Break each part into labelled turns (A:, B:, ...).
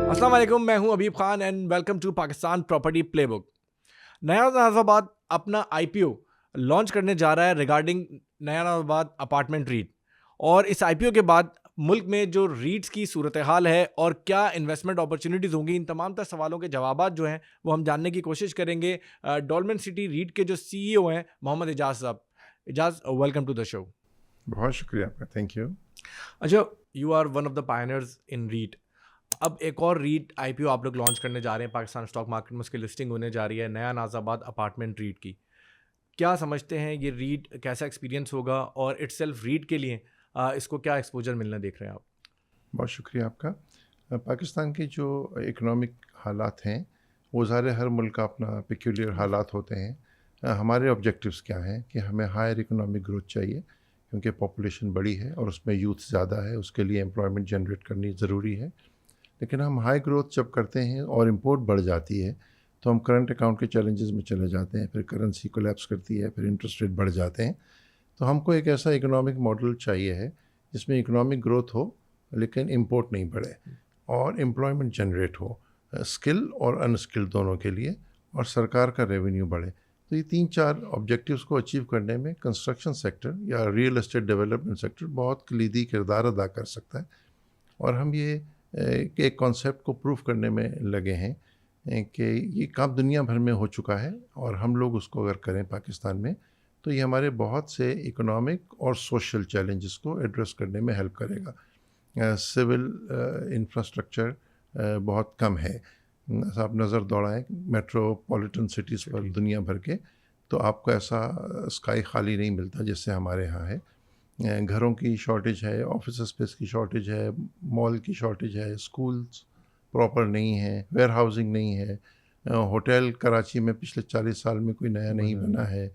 A: अस्सलाम वालेकुम, मैं हूं Abib Khan and welcome to Pakistan property playbook. Naya Nazimabad अपना आईपीओ लॉन्च करने जा रहा है रिगार्डिंग नया नाज़ाबाद अपार्टमेंट रीट। और इस आईपीओ के बाद मुल्क में जो रीट्स की सूरत हाल है और क्या इन्वेस्टमेंट अपॉर्चुनिटीज़ होंगी, इन तमाम तर सवालों के जवाबात जो हैं वो हम जानने की कोशिश करेंगे डॉलमेन सिटी रीट के जो सीईओ हैं Mohammad Ejaz sahab. Ejaz, welcome to the show.
B: बहुत शुक्रिया आपका, थैंक यू।
A: अच्छा, you are one of the pioneers in REIT. अब एक और रीट आईपीओ आप लोग लॉन्च करने जा रहे हैं, पाकिस्तान स्टॉक मार्केट में उसकी लिस्टिंग होने जा रही है, नया नाज़ाबाद अपार्टमेंट रीट की। क्या समझते हैं ये रीट कैसा एक्सपीरियंस होगा और इटसेल्फ रीट के लिए इसको क्या एक्सपोजर मिलना देख रहे हैं आप?
B: बहुत शुक्रिया आपका। पाकिस्तान के जो इकोनॉमिक हालात हैं वो ज़ाहिर हर मुल्क का अपना पेक्यूलियर हालात होते हैं। हमारे ऑब्जेक्टिव्स क्या हैं कि हमें हायर इकोनॉमिक ग्रोथ चाहिए क्योंकि पॉपुलेशन बड़ी है और उसमें यूथ ज़्यादा है, उसके लिए एम्प्लॉयमेंट जनरेट करनी ज़रूरी है। लेकिन हम हाई ग्रोथ जब करते हैं और इंपोर्ट बढ़ जाती है तो हम करंट अकाउंट के चैलेंजेस में चले जाते हैं, फिर करेंसी कोलैप्स करती है, फिर इंटरेस्ट रेट बढ़ जाते हैं। तो हमको एक ऐसा इकोनॉमिक मॉडल चाहिए है जिसमें इकोनॉमिक ग्रोथ हो लेकिन इंपोर्ट नहीं बढ़े और एम्प्लॉयमेंट जनरेट हो, स्किल और अनस्किल्ड दोनों के लिए, और सरकार का रेवेन्यू बढ़े। तो ये 3-4 ऑब्जेक्टिव्स को अचीव करने में कंस्ट्रक्शन सेक्टर या रियल एस्टेट डेवलपमेंट सेक्टर बहुत कलीदी किरदार अदा कर सकता है। और हम ये एक कॉन्सेप्ट को प्रूव करने में लगे हैं कि ये काम दुनिया भर में हो चुका है और हम लोग उसको अगर करें पाकिस्तान में तो ये हमारे बहुत से इकोनॉमिक और सोशल चैलेंजेस को एड्रेस करने में हेल्प करेगा। सिविल इंफ्रास्ट्रक्चर बहुत कम है। आप नज़र दौड़ाएं मेट्रोपॉलिटन सिटीज़ पर दुनिया भर के, तो आपको ऐसा स्काई खाली नहीं मिलता जैसे हमारे यहाँ है। घरों की शॉर्टेज है, ऑफिस स्पेस की शॉर्टेज है, मॉल की शॉर्टेज है, स्कूल्स प्रॉपर नहीं है, वेयर हाउसिंग नहीं है, होटल कराची में पिछले 40 साल में कोई नया नहीं बना है,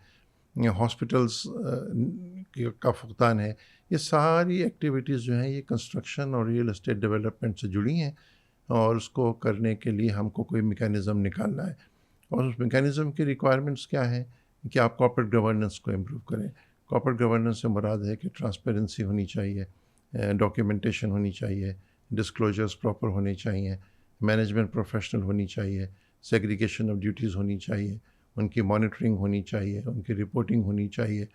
B: हॉस्पिटल्स का फुकदान है। ये सारी एक्टिविटीज़ जो हैं ये कंस्ट्रक्शन और रियल एस्टेट डेवलपमेंट से जुड़ी हैं और उसको करने के लिए हमको कोई मेकैनिज़म निकालना है। और उस मेकैनिज़म की रिक्वायरमेंट्स क्या हैं कि आप कॉर्पोरेट गवर्नेंस को इम्प्रूव करें। कॉर्पोरेट गवर्नेंस से मुराद है कि ट्रांसपेरेंसी होनी चाहिए, डॉक्यूमेंटेशन होनी चाहिए, डिस्क्लोजर्स प्रॉपर होने चाहिए, मैनेजमेंट प्रोफेशनल होनी चाहिए, सेग्रीगेशन ऑफ ड्यूटीज़ होनी चाहिए, उनकी मॉनिटरिंग होनी चाहिए, उनकी रिपोर्टिंग होनी चाहिए,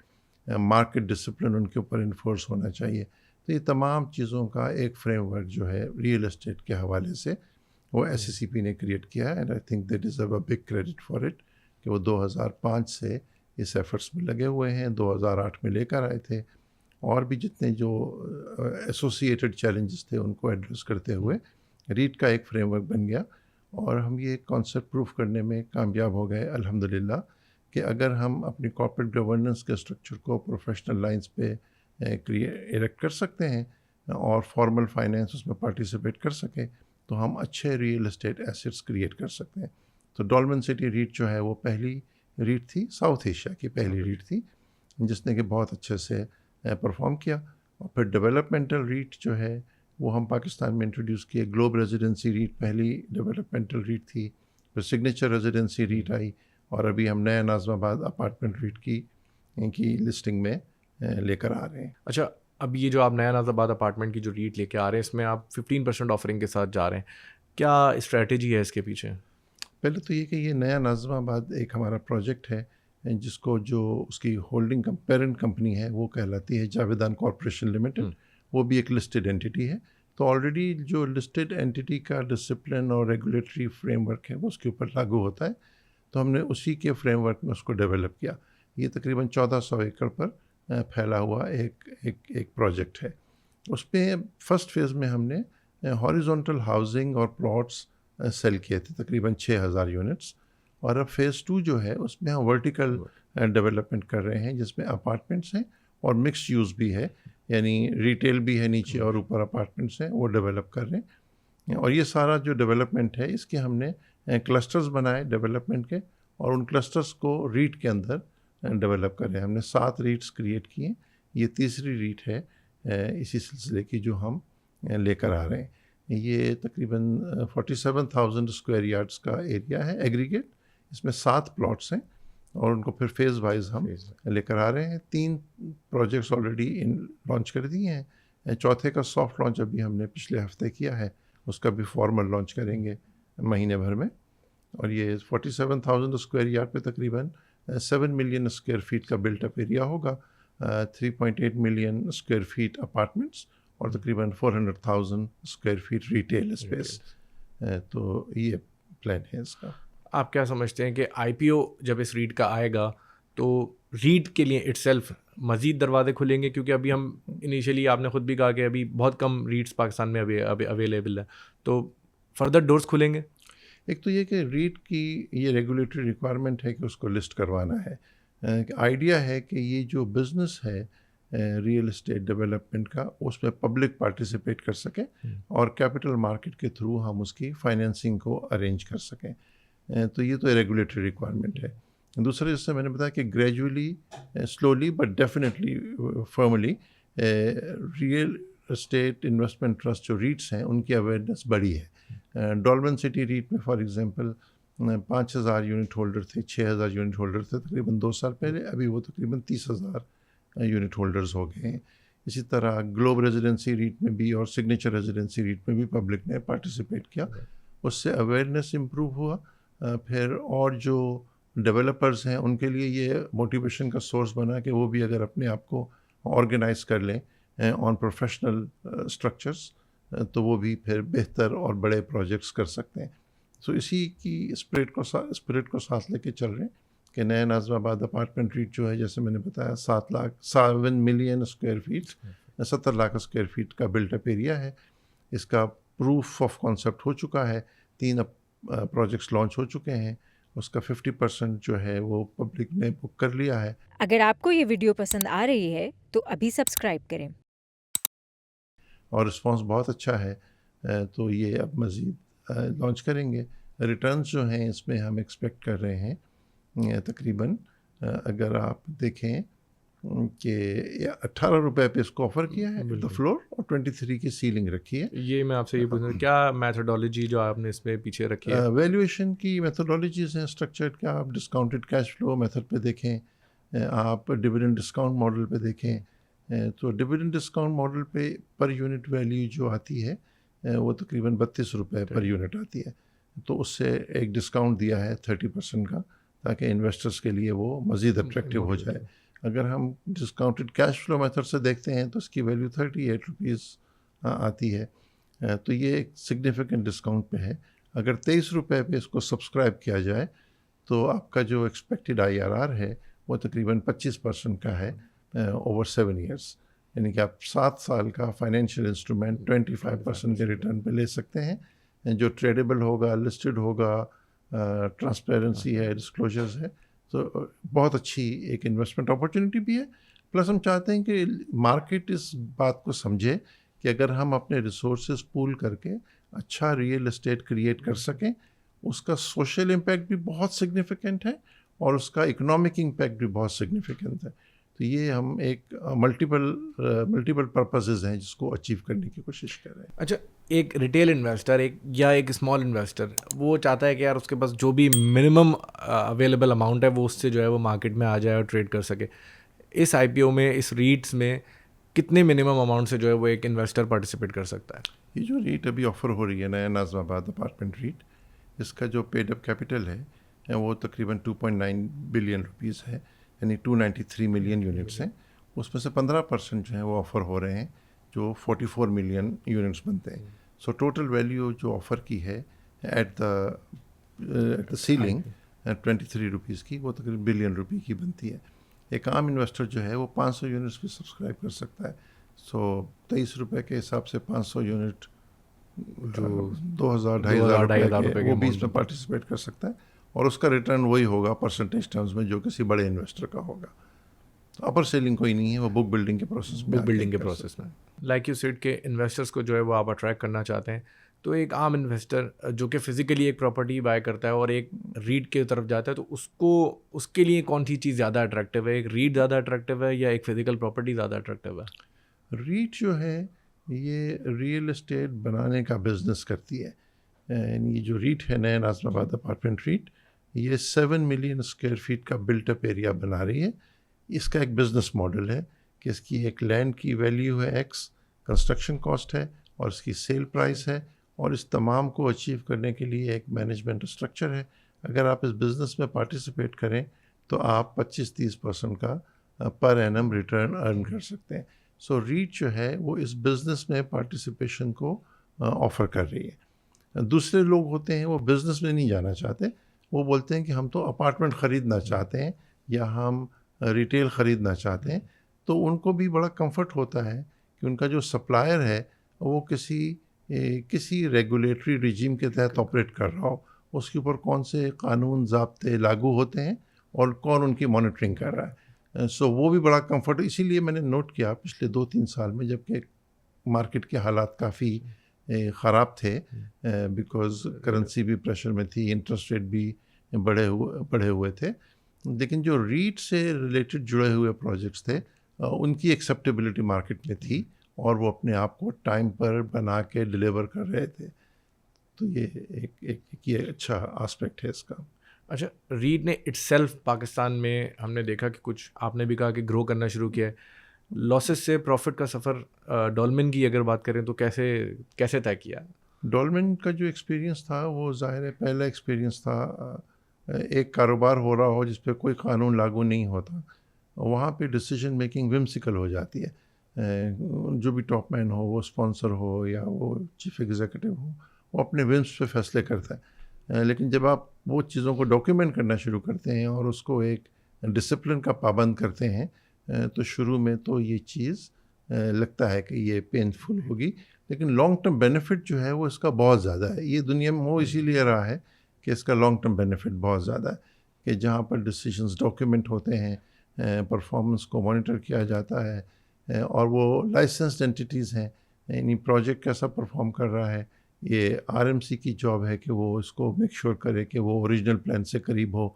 B: मार्केट डिसिप्लिन उनके ऊपर इन्फोर्स होना चाहिए। तो ये तमाम चीज़ों का एक फ्रेमवर्क जो है रियल एस्टेट के हवाले से वो SCCP ने क्रिएट किया है and I think they deserve a big credit for it कि वो 2005 से इस एफर्ट्स में लगे हुए हैं, 2008 में लेकर आए थे और भी जितने जो एसोसिएटेड चैलेंजेस थे उनको एड्रेस करते हुए रीट का एक फ्रेमवर्क बन गया। और हम ये कॉन्सेप्ट प्रूफ करने में कामयाब हो गए अल्हम्दुलिल्लाह कि अगर हम अपनी कॉर्पोरेट गवर्नेंस के स्ट्रक्चर को प्रोफेशनल लाइंस पे इरेक्ट कर सकते हैं और फॉर्मल फाइनेंस उसमें पार्टिसिपेट कर सकें तो हम अच्छे रियल एस्टेट एसेट्स क्रिएट कर सकते हैं। तो डॉलमेन सिटी रीट जो है वो पहली रीट थी, साउथ एशिया की पहली रीट थी जिसने कि बहुत अच्छे से परफॉर्म किया। और फिर डेवलपमेंटल रीट जो है वो हम पाकिस्तान में इंट्रोड्यूस किए। ग्लोब रेजिडेंसी रीट पहली डेवलपमेंटल रीट थी, फिर सिग्नेचर रेजिडेंसी रीट आई और अभी हम नया नाज़ाबाद अपार्टमेंट रीट की लिस्टिंग में लेकर आ रहे हैं।
A: अच्छा, अब ये जो आप नया नाज़ाबाद अपार्टमेंट की जो रीट लेके आ रहे हैं इसमें आप 15% ऑफरिंग के साथ जा रहे हैं, क्या स्ट्रेटजी है इसके पीछे?
B: पहले तो ये कि ये नया नाज़ाबाद एक हमारा प्रोजेक्ट है जिसको जो उसकी होल्डिंग पेरेंट कंपनी है वो कहलाती है जावेदान कॉरपोरेशन लिमिटेड। वो भी एक लिस्टेड एंटिटी है। तो ऑलरेडी जो लिस्टेड एंटिटी का डिसिप्लिन और रेगुलेटरी फ्रेमवर्क है वो उसके ऊपर लागू होता है, तो हमने उसी के फ्रेमवर्क में उसको डेवलप किया। ये तकरीबन 1400 एकड़ पर फैला हुआ एक प्रोजेक्ट है। उसमें फ़र्स्ट फेज़ में हमने हॉरिजॉन्टल हाउसिंग और प्लॉट्स सेल किए थे तकरीबन 6000 यूनिट्स। और अब फ़ेज़ 2 जो है उसमें हम वर्टिकल डेवलपमेंट कर रहे हैं जिसमें अपार्टमेंट्स हैं और मिक्स यूज़ भी है, यानी रिटेल भी है नीचे और ऊपर अपार्टमेंट्स हैं, वो डेवलप कर रहे हैं। और ये सारा जो डेवलपमेंट है इसके हमने क्लस्टर्स बनाए डेवलपमेंट के और उन क्लस्टर्स को रीट के अंदर डेवलप कर रहे हैं। हमने 7 रीट्स क्रिएट किए, ये तीसरी रीट है इसी सिलसिले की जो हम लेकर आ रहे हैं। ये तकरीबन 47,000 स्क्वायर यार्ड्स का एरिया है एग्रीगेट। इसमें 7 प्लॉट्स हैं और उनको फिर फेज़ वाइज हम लेकर आ रहे हैं। 3 प्रोजेक्ट्स ऑलरेडी लॉन्च कर दिए हैं, चौथे का सॉफ्ट लॉन्च अभी हमने पिछले हफ्ते किया है, उसका भी फॉर्मल लॉन्च करेंगे महीने भर में। और ये 47,000 स्क्वायर यार्ड पे तकरीबन 7 मिलियन स्क्वायर फीट का बिल्टअप एरिया होगा, 3.8 मिलियन स्क्वायर फीट अपार्टमेंट्स और तकरीबन 400,000 स्क्वायर फीट रिटेल स्पेस। तो ये प्लान है इसका।
A: आप क्या समझते हैं कि आईपीओ जब इस रीट का आएगा तो रीट के लिए इटसेल्फ मज़ीद दरवाजे खुलेंगे? क्योंकि अभी हम इनिशियली आपने ख़ुद भी कहा कि अभी बहुत कम रीट्स पाकिस्तान में अभी अवेलेबल है, तो फर्दर डोर्स खुलेंगे?
B: एक तो ये कि रीट की ये रेगुलेटरी रिक्वायरमेंट है कि उसको लिस्ट करवाना है। आइडिया है कि ये जो बिज़नेस है रियल एस्टेट डेवलपमेंट का, उसमें पब्लिक पार्टिसिपेट कर सके और कैपिटल मार्केट के थ्रू हम उसकी फाइनेंसिंग को अरेंज कर सकें। तो ये तो रेगुलेटरी रिक्वायरमेंट है। दूसरा, जैसे मैंने बताया कि gradually, slowly but definitely firmly real estate investment trust जो रीट्स हैं उनकी अवेयरनेस बढ़ी है। डॉल्मेन सिटी रीट में फॉर एग्जांपल 5,000 यूनिट होल्डर थे, 6,000 यूनिट होल्डर थे तकरीबन 2 साल पहले, अभी वो तकरीबन 30,000 यूनिट होल्डर्स हो गए हैं। इसी तरह ग्लोब रेजिडेंसी रीट में भी और सिग्नेचर रेजिडेंसी रीट में भी पब्लिक ने पार्टिसिपेट किया, उससे अवेयरनेस इम्प्रूव हुआ। फिर और जो डेवलपर्स हैं उनके लिए ये मोटिवेशन का सोर्स बना कि वो भी अगर अपने आप को ऑर्गेनाइज कर लें ऑन प्रोफेशनल स्ट्रक्चर्स, तो वो भी फिर बेहतर और बड़े प्रोजेक्ट्स कर सकते हैं। सो इसी की स्पिरिट को साथ लेके चल रहे हैं कि नया नाज़िमाबाद अपार्टमेंट रीट जो है, जैसे मैंने बताया 7 million square feet, 70 lakh square feet का बिल्टअप एरिया है। इसका प्रूफ ऑफ कॉन्सेप्ट हो चुका है, 3 प्रोजेक्ट्स लॉन्च हो चुके हैं, उसका 50% जो है वो पब्लिक ने बुक कर लिया है।
C: अगर आपको ये वीडियो पसंद आ रही है तो अभी सब्सक्राइब करें
B: और रिस्पांस बहुत अच्छा है, तो ये अब मज़ीद लॉन्च करेंगे। रिटर्न्स जो हैं इसमें हम एक्सपेक्ट कर रहे हैं तकरीबन, अगर आप देखें कि 18 रुपये पे इसको ऑफ़र किया है द फ्लोर और 23 की सीलिंग रखी है।
A: ये मैं आपसे ये पूछना, क्या मेथोडोलॉजी जो आपने इसमें पीछे रखी है?
B: वैल्यूएशन की मेथोडोलॉजीज़ हैं स्ट्रक्चर्ड, क्या आप डिस्काउंटेड कैश फ्लो मेथड पे देखें, आप डिविडेंड डिस्काउंट मॉडल पे देखें, तो डिविडेंड डिस्काउंट मॉडल पे पर यूनिट वैल्यू जो आती है वो तकरीबन 32 रुपये पर यूनिट आती है। तो उससे एक डिस्काउंट दिया है 30% का, ताकि इन्वेस्टर्स के लिए वो मज़ीद अट्रैक्टिव हो जाए। अगर हम डिस्काउंटेड कैश फ्लो मेथड से देखते हैं तो इसकी वैल्यू 38 रुपीज़ आती है, तो ये एक सिग्निफिकेंट डिस्काउंट पे है। अगर 23 रुपये पे इसको सब्सक्राइब किया जाए तो आपका जो एक्सपेक्टेड IRR है वो तकरीबन 25% का है ओवर 7 ईयर्स, यानी कि आप 7 साल का फाइनेंशियल इंस्ट्रूमेंट 25% के रिटर्न पे ले सकते हैं, जो ट्रेडेबल होगा, लिस्टेड होगा, ट्रांसपेरेंसी है, डिस्क्लोजर्स है। तो बहुत अच्छी एक इन्वेस्टमेंट अपॉर्चुनिटी भी है। प्लस हम चाहते हैं कि मार्केट इस बात को समझे कि अगर हम अपने रिसोर्सेज पूल करके अच्छा रियल एस्टेट क्रिएट कर सकें, उसका सोशल इम्पैक्ट भी बहुत सिग्निफिकेंट है और उसका इकोनॉमिक इम्पैक्ट भी बहुत सिग्निफिकेंट है। तो ये हम एक मल्टीपल पर्पसेस हैं जिसको अचीव करने की कोशिश कर रहे हैं।
A: अच्छा, एक रिटेल इन्वेस्टर एक स्मॉल इन्वेस्टर वो चाहता है कि यार उसके पास जो भी मिनिमम अवेलेबल अमाउंट है वो उससे जो है वो मार्केट में आ जाए और ट्रेड कर सके। इस IPO में, इस रीट्स में कितने मिनिमम अमाउंट से जो है वो एक इन्वेस्टर पार्टिसिपेट कर सकता है?
B: ये जो रीट अभी ऑफ़र हो रही है नया नाज़िमाबाद अपार्टमेंट रीट, इसका जो पेड अप कैपिटल है वो तकरीबन 2.9 बिलियन रुपीज़ है, यानी 293 मिलियन यूनिट्स हैं। उसमें से 15% जो है वो ऑफ़र हो रहे हैं, जो 44 मिलियन यूनिट्स बनते हैं। सो टोटल वैल्यू जो ऑफ़र की है एट द सीलिंग 23 रुपीज़ की, वो तकरीबन बिलियन रुपये की बनती है। एक आम इन्वेस्टर जो है वो 500 यूनिट्स भी सब्सक्राइब कर सकता है। सो 23 रुपये के हिसाब से 500 यूनिट जो 2,000-2,500 रुपये वो भी इसमें पार्टिसिपेट कर सकता है और उसका रिटर्न वही होगा परसेंटेज टर्म्स में जो किसी बड़े इन्वेस्टर का होगा। तो अपर सेलिंग कोई नहीं है, वो बुक बिल्डिंग के प्रोसेस में
A: लाइक यू सेड के इन्वेस्टर्स को जो है वो आप अट्रैक्ट करना चाहते हैं, तो एक आम इन्वेस्टर जो कि फिजिकली एक प्रॉपर्टी बाय करता है और एक रीट की तरफ जाता है, तो उसके लिए कौन सी चीज़ ज़्यादा अट्रैक्टिव है? एक रीट ज़्यादा अट्रैक्टिव है या एक फिजिकल प्रॉपर्टी ज़्यादा अट्रैक्टिव है?
B: रीट जो है ये रियल एस्टेट बनाने का बिजनेस करती है। यानी ये जो रीट है नया नाज़िमाबाद अपार्टमेंट रीट, ये 7 मिलियन स्क्वायर फीट का बिल्ट अप एरिया बना रही है। इसका एक बिजनेस मॉडल है कि इसकी एक लैंड की वैल्यू है X, कंस्ट्रक्शन कॉस्ट है और इसकी सेल प्राइस है, और इस तमाम को अचीव करने के लिए एक मैनेजमेंट स्ट्रक्चर है। अगर आप इस बिज़नेस में पार्टिसिपेट करें तो आप 25-30% का पर एनम रिटर्न अर्न कर सकते हैं। सो रीट जो है वो इस बिज़नेस में पार्टिसिपेशन को ऑफ़र कर रही है। दूसरे लोग होते हैं वो बिज़नेस में नहीं जाना चाहते, वो बोलते हैं कि हम तो अपार्टमेंट ख़रीदना चाहते हैं या हम रिटेल ख़रीदना चाहते हैं। तो उनको भी बड़ा कंफर्ट होता है कि उनका जो सप्लायर है वो किसी रेगुलेटरी रिजीम के तहत ऑपरेट कर रहा हो, उसके ऊपर कौन से कानून ज़ाब्ते लागू होते हैं और कौन उनकी मॉनिटरिंग कर रहा है। सो वो भी बड़ा कंफर्ट। इसीलिए मैंने नोट किया पिछले 2-3 साल में, जबकि मार्केट के हालात काफ़ी ख़राब थे, बिकॉज़ करेंसी भी प्रेशर में थी, इंटरेस्ट रेट भी बढ़े हुए थे, लेकिन जो रीट से रिलेटेड जुड़े हुए प्रोजेक्ट्स थे उनकी एक्सेप्टेबिलिटी मार्केट में थी और वो अपने आप को टाइम पर बना के डिलीवर कर रहे थे। तो ये अच्छा एस्पेक्ट है इसका।
A: अच्छा, रीट ने इटसेल्फ पाकिस्तान में हमने देखा कि कुछ आपने भी कहा कि ग्रो करना शुरू किया है। लॉसेस से प्रॉफिट का सफ़र डॉल्मेन की अगर बात करें तो कैसे तय किया?
B: डॉल्मेन का जो एक्सपीरियंस था वो ज़ाहिर है पहला एक्सपीरियंस था। एक कारोबार हो रहा हो जिस पे कोई कानून लागू नहीं होता, वहाँ पे डिसीजन मेकिंग विम्सिकल हो जाती है। जो भी टॉप मैन हो, वो स्पॉन्सर हो या वो चीफ एग्जीक्यूटिव हो, वो अपने विम्स पे फैसले करता है। लेकिन जब आप वो चीज़ों को डॉक्यूमेंट करना शुरू करते हैं और उसको एक डिसिप्लिन का पाबंद करते हैं, तो शुरू में तो ये चीज़ लगता है कि ये पेनफुल होगी, लेकिन लॉन्ग टर्म बेनिफिट जो है वो इसका बहुत ज़्यादा है। ये दुनिया में वो इसीलिए रहा है कि इसका लॉन्ग टर्म बेनिफिट बहुत ज़्यादा है, कि जहाँ पर डिसीजंस डॉक्यूमेंट होते हैं, परफॉर्मेंस को मॉनिटर किया जाता है, और वो लाइसेंस्ड एंटिटीज़ हैं, यानी प्रोजेक्ट कैसा परफॉर्म कर रहा है, ये आरएमसी की जॉब है कि वो इसको मेक श्योर करे कि वो ओरिजिनल प्लान से करीब हो।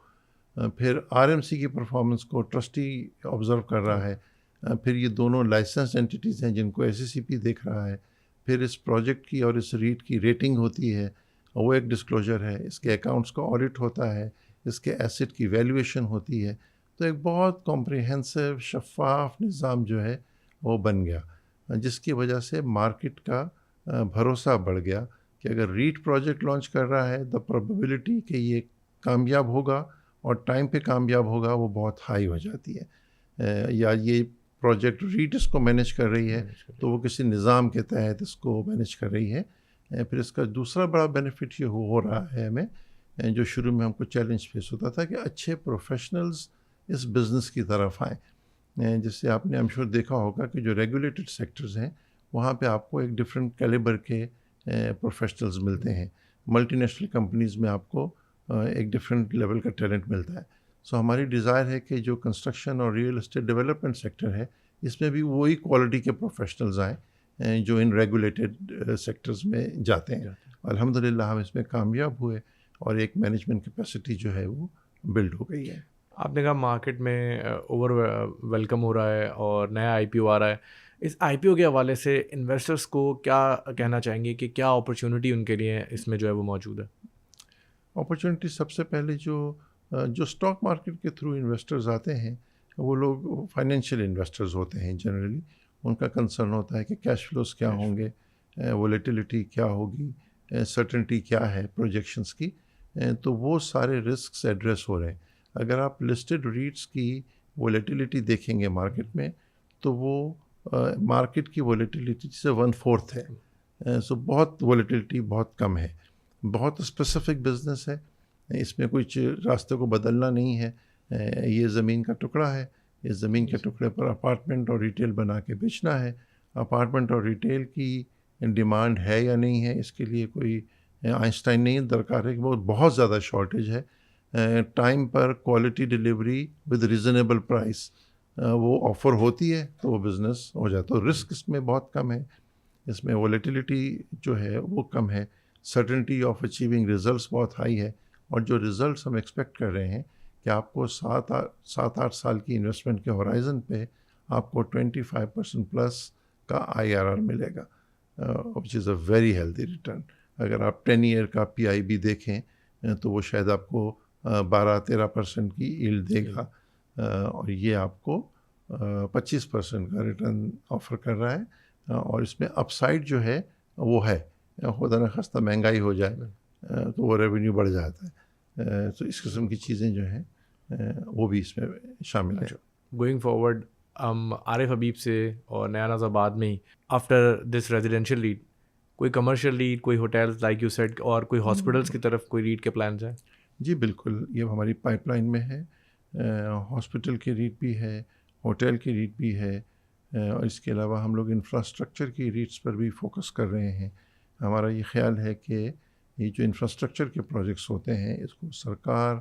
B: फिर आरएमसी की परफॉर्मेंस को ट्रस्टी ऑब्ज़र्व कर रहा है। फिर ये दोनों लाइसेंस्ड एंटिटीज़ हैं जिनको एससीसीपी देख रहा है। फिर इस प्रोजेक्ट की और इस रीट की रेटिंग होती है, वो एक डिस्क्लोजर है। इसके अकाउंट्स का ऑडिट होता है, इसके एसेट की वैल्यूएशन होती है। तो एक बहुत कॉम्प्रिहेंसिव शफ़ाफ निज़ाम जो है वो बन गया, जिसकी वजह से मार्केट का भरोसा बढ़ गया कि अगर रीट प्रोजेक्ट लॉन्च कर रहा है, द प्रोबेबिलिटी कि ये कामयाब होगा और टाइम पे कामयाब होगा वो बहुत हाई हो जाती है। या ये प्रोजेक्ट रीट इसको मैनेज कर रही है तो वो किसी निज़ाम के तहत इसको मैनेज कर रही है। फिर इसका दूसरा बड़ा बेनिफिट ये हो रहा है हमें, जो शुरू में हमको चैलेंज फेस होता था कि अच्छे प्रोफेशनल्स इस बिज़नेस की तरफ आएँ। जिससे आपने आई एम श्योर देखा होगा कि जो रेगुलेटेड सेक्टर्स हैं वहाँ पे आपको एक डिफरेंट कैलिबर के प्रोफेशनल्स मिलते हैं। मल्टीनेशनल कंपनीज़ में आपको एक डिफरेंट लेवल का टैलेंट मिलता है। सो हमारी डिज़ायर है कि जो कंस्ट्रक्शन और रियल एस्टेट डेवलपमेंट सेक्टर है इसमें भी वही क्वालिटी के प्रोफेशनल्स आएँ जो इन रेगुलेटेड सेक्टर्स में जाते हैं। अल्हम्दुलिल्लाह हम इसमें कामयाब हुए और एक मैनेजमेंट कैपेसिटी जो है वो बिल्ड हो गई है।
A: आपने कहा मार्केट में ओवर वेलकम हो रहा है और नया आईपीओ आ रहा है। इस आईपीओ के हवाले से इन्वेस्टर्स को क्या कहना चाहेंगे कि क्या अपॉर्चुनिटी उनके लिए इसमें जो है वो मौजूद है?
B: अपॉर्चुनिटी सबसे पहले जो स्टॉक मार्केट के थ्रू इन्वेस्टर्स आते हैं वो लोग फाइनेंशियल इन्वेस्टर्स होते हैं जनरली। उनका कंसर्न होता है कि कैश फ्लोज क्या होंगे, वोलेटिलिटी क्या होगी, सर्टेनिटी क्या है प्रोजेक्शंस की। तो वो सारे रिस्क्स एड्रेस हो रहे हैं। अगर आप लिस्टेड रीट्स की वोलेटिलिटी देखेंगे मार्केट में तो वो मार्केट की वोलेटिलिटी से 1/4 है। सो बहुत वोलेटिलिटी बहुत कम है। बहुत स्पेसिफिक बिजनेस है, इसमें कुछ रास्ते को बदलना नहीं है। ये ज़मीन का टुकड़ा है, इस ज़मीन के टुकड़े पर अपार्टमेंट और रिटेल बना के बेचना है। अपार्टमेंट और रिटेल की डिमांड है या नहीं है, इसके लिए कोई आइंस्टाइन नहीं दरकार है कि वो बहुत ज़्यादा शॉर्टेज है। टाइम पर quality delivery with reasonable price वो ऑफ़र होती है तो वो बिज़नेस हो जाता है। तो रिस्क इसमें बहुत कम है, इसमें वोलेटिलिटी जो है वो कम है, सर्टेनिटी ऑफ अचीविंग रिजल्ट्स बहुत हाई है। और जो रिज़ल्ट्स हम एक्सपेक्ट कर रहे हैं कि आपको 7-8 साल की इन्वेस्टमेंट के होराइज़न पे आपको 25% प्लस का IRR मिलेगा, which is a very healthy return. अगर आप 10 ईयर का PIB देखें तो वो शायद आपको 12-13% की यील्ड देगा, और ये आपको 25% का रिटर्न ऑफर कर रहा है, और इसमें अपसाइड जो है वो है, खुदा न खास्ता महंगाई हो जाए तो वो रेवेन्यू बढ़ जाता है, तो इस किस्म की चीज़ें जो हैं वो भी इसमें शामिल है।
A: गोइंग फॉरवर्ड आरिफ हबीब से और नया नाज़ाबाद में ही आफ्टर दिस रेजिडेंशियल लीड कोई कमर्शियल लीड, कोई होटल्स लाइक यू सेड, और कोई हॉस्पिटल्स की तरफ कोई लीड के प्लान्स हैं?
B: जी बिल्कुल, ये हमारी पाइपलाइन में है। हॉस्पिटल की रीट भी है, होटल की रीट भी है, और इसके अलावा हम लोग इंफ्रास्ट्रक्चर की रीट्स पर भी फोकस कर रहे हैं। हमारा ये ख्याल है कि ये जो इंफ्रास्ट्रक्चर के प्रोजेक्ट्स होते हैं इसको सरकार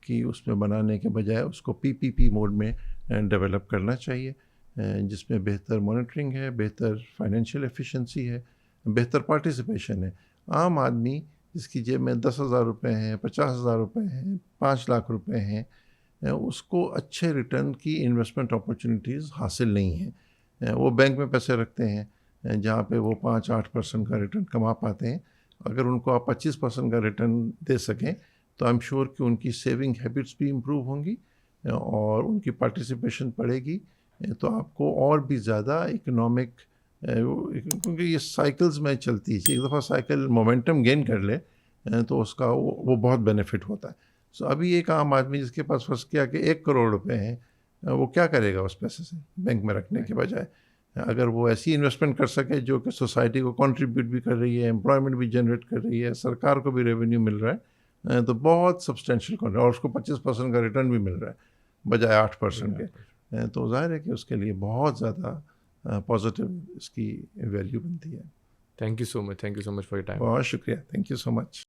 B: की उसमें बनाने के बजाय उसको पीपीपी मोड में डेवलप करना चाहिए, जिसमें बेहतर मॉनिटरिंग है, बेहतर फाइनेंशियल एफिशिएंसी है, बेहतर पार्टिसिपेशन है। आम आदमी जिसकी जेब में 10,000 रुपये हैं, 50,000 रुपये हैं, 5 लाख रुपए हैं, उसको अच्छे रिटर्न की इन्वेस्टमेंट अपॉर्चुनिटीज़ हासिल नहीं हैं। वो बैंक में पैसे रखते हैं जहाँ पे वो 5-8% का रिटर्न कमा पाते हैं। अगर उनको आप 25% का रिटर्न दे सकें तो आई एम श्योर कि उनकी सेविंग हैबिट्स भी इम्प्रूव होंगी और उनकी पार्टिसिपेशन बढ़ेगी, तो आपको और भी ज़्यादा इकोनॉमिक, क्योंकि ये साइकिल्स में चलती है, एक दफ़ा साइकिल मोमेंटम गेन कर ले तो उसका वो बहुत बेनिफिट होता है। सो अभी एक आम आदमी जिसके पास फंस गया कि 1 करोड़ रुपए हैं, वो क्या करेगा उस पैसे से बैंक में रखने के बजाय? अगर वो ऐसी इन्वेस्टमेंट कर सके जो कि सोसाइटी को कंट्रीब्यूट भी कर रही है, एम्प्लॉयमेंट भी जनरेट कर रही है, सरकार को भी रेवेन्यू मिल रहा है, तो बहुत सब्सटेंशियल, और उसको 25% का रिटर्न भी मिल रहा है बजाय 8% के, तो जाहिर है कि उसके लिए बहुत ज़्यादा पॉजिटिव इसकी वैल्यू बनती है।
A: Thank you so much for your time.
B: बहुत शुक्रिया, थैंक यू सो मच।